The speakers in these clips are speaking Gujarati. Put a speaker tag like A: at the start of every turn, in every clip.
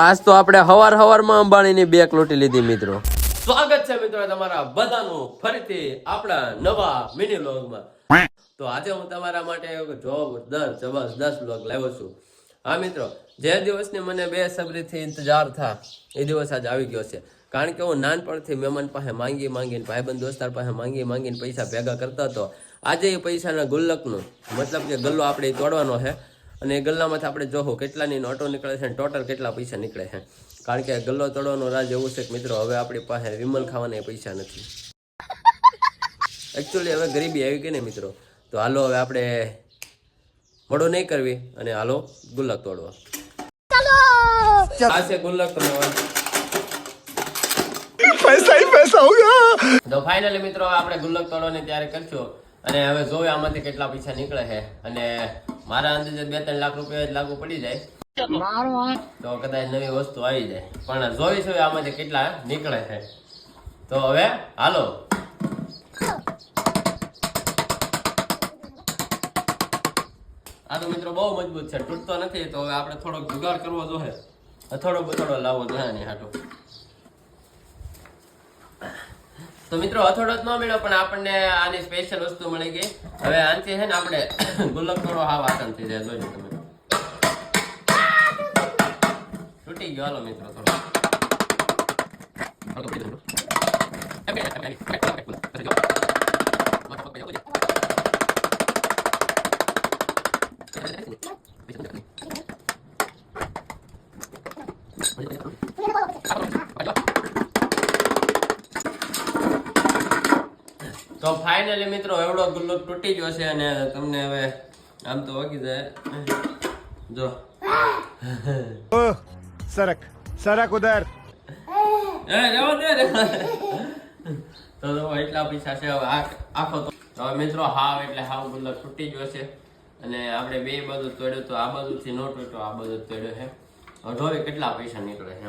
A: આજ તો આપણે હવારમાં અંબાણીની બેક લૂંટી લીધી મિત્રો. સ્વાગત છે મિત્રો તમારા બધાનું ફરીથી આપણા નવા મિની વ્લોગમાં. તો આજે હું તમારા માટે જબરદસ્ત વ્લોગ લાવ્યો છું. હા મિત્રો, જે દિવસની મને બેસબરીથી ઇંતજાર થા એ દિવસ આજ આવી ગયો છે. કારણ કે હું નાનપણથી મહેમાન પાસે માંગીને ભાઈબંધ દોસ્તાર પાસે માંગીને પૈસા ભેગા કરતો હતો. આજે એ પૈસાના ગુલ્લકનું મતલબ કે ગલ્લો આપણે તોડવાનો છે. અને એ ગલ્લામાંથી આપણે જોવું કેટલાની નોટો નીકળે છે અને ટોટલ કેટલા પૈસા નીકળે છે. કારણ કે ગલ્લો તોડવાનો રાજ એવું છે કે મિત્રો હવે આપણી પાસે વિમલ ખાવાના પૈસા નથી. એકચ્યુઅલી હવે ગરીબી આવી ગઈ ને મિત્રો. તો હાલો હવે આપણે મોડો નહીં કરવી અને હાલો ગુલ્લક તોડવા. આ છે ગુલ્લક તોડવા.
B: પૈસા ही पैसा होगा.
A: તો ફાઇનલી મિત્રો આપણે ગુલ્લક તોડવાની તૈયારી કરશું અને હવે જોઈએ આમાંથી કેટલા પૈસા નીકળે છે. અને મારા અંદાજે 2-3 લાખ રૂપિયા જ લાગુ પડી જાય તો કદાચ નવી વસ્તુ આવી જાય. પણ જોઈશું આમાંથી કેટલા નીકળે છે. તો હવે હાલો. આ તો મિત્રો બહુ મજબૂત છે, તૂટતો નથી. તો હવે આપણે થોડોક જુગાડ કરવો જોઈએ, અથોડો લાવવો જોઈએ ને હાટો. તો મિત્રો અથોડો જ ન મળ્યો પણ આપણને આની સ્પેશિયલ વસ્તુ મળી ગઈ. હવે આનથી છે ને આપણે ગુલ્લક થોડો હાવ આસાન થઈ જાય. જોજો તમે, તૂટી ગયો. હાલો મિત્રો થોડો તો ફાઇનલી મિત્રો એવડો ગુલ્લક તૂટી ગયો છે અને તમને હવે આમ તો વાગી જાય. જો
B: सरक उधर.
A: એ રેવો દે રે. તો એટલા પૈસા છે હવે આખો. તો હવે મિત્રો હાવ એટલે હાવ ગુલ્લક તૂટી ગયો છે અને આપણે બે બાજુ તોડ્યો તો આ બાજુથી નો તૂટ્યો, આ બાજુ તોડ્યો છે. હવે જોઈએ કેટલા પૈસા નીકળે છે.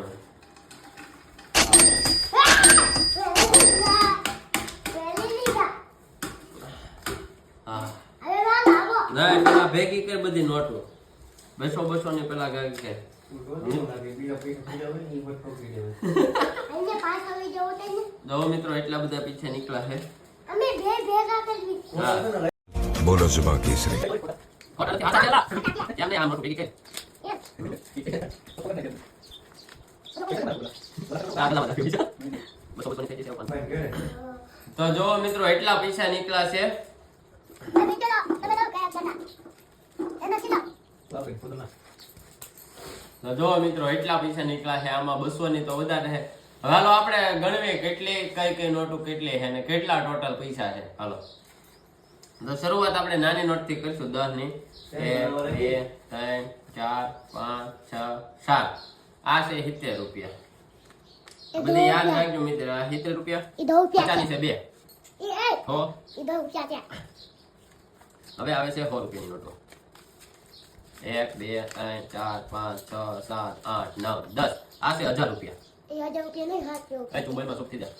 A: ના પેલા ભેગી કર બધી નોટો 200 ની પેલા કે જો મિત્રો એટલા બધા પૈસા નીકળ્યા છે.
B: बोलो सुबह केसरी.
A: તો જો મિત્રો એટલા પૈસા નીકળ્યા છે. તો જો મિત્રો એટલા પૈસા નીકળ્યા છે. આમાં 200 ની તો વધારે છે. હવે હાલો આપણે ગણવી કેટલી કઈ નોટો કેટલી છે અને કેટલા ટોટલ પૈસા છે. હાલો તો શરૂઆત આપણે નાની નોટ થી કરીશું. 10 ની 1 2 3 4 5 6 7. આ છે 70 રૂપિયા. બધી યાદ રાખજો મિત્ર. 70 રૂપિયા 50 ની છે 2 હવે આવે છે 100 રૂપિયાની નોટો. 1 2 3 4 5 6 7 8 9 10. આ છે 1000 રૂપિયા. તું બોલમાં સુખ થઈ જા.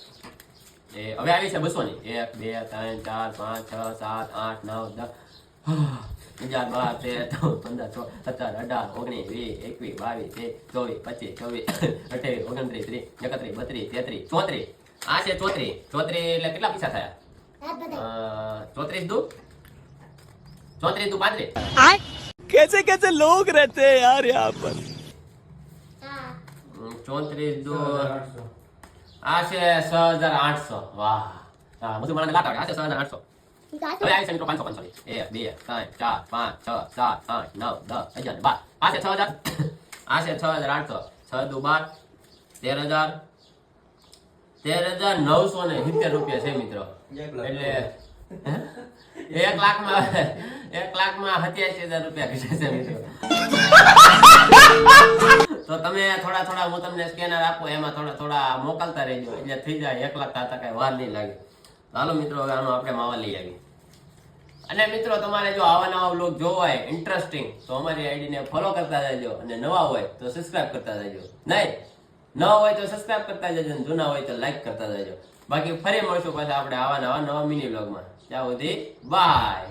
A: હવે આવી છે 200 ની. 1 2 3 4 5 6 7 8 9 10. 11 12 13 14 15 16 17 18 19 20 21 22 23 24 25 28 29 30 31 32 33 34. આ છે 34 એટલે કેટલા પૈસા થયા? 34 દુ 35.
C: कैसे कैसे लोग रहते हैं यार यहाँ पर.
A: 34 દુ આ છે 6800. વાહ, હા મુસલમાનને લાટ આવે. આ છે 6800. હવે આવી છે મિત્રો 500 1 2 3 4 5 6 7 8 9 10 11 12. આ છે 6000. આ છે 6800. 6 દુ 12 13000. 13970 રૂપિયા છે મિત્રો. એટલે 1 લાખમાં 87000 રૂપિયા ઘટે છે મિત્રો. તો તમે થોડા હું તમને સ્કેનર આપું, એમાં થોડા મોકલતા રહેજો એટલે થઈ જાય 1 લાખ થતા કઈ વાર નહીં લાગે. ચાલો મિત્રો હવે આનો આપણે માવા લઈ આવીએ. અને મિત્રો તમારે જો આવા નવા વ્લોગ જોવા હોય ઇન્ટરેસ્ટિંગ તો અમારી આઈડીને ફોલો કરતા રહેજો અને નવા હોય તો સબસ્ક્રાઇબ કરતા રહેજો. નહીં નવા હોય તો સબસ્ક્રાઇબ કરતા જજો અને જૂના હોય તો લાઈક કરતા રહેજો. બાકી ફરી મળશું પાછા આપણે આવા નવા મિની વ્લોગમાં. ત્યાં સુધી બાય.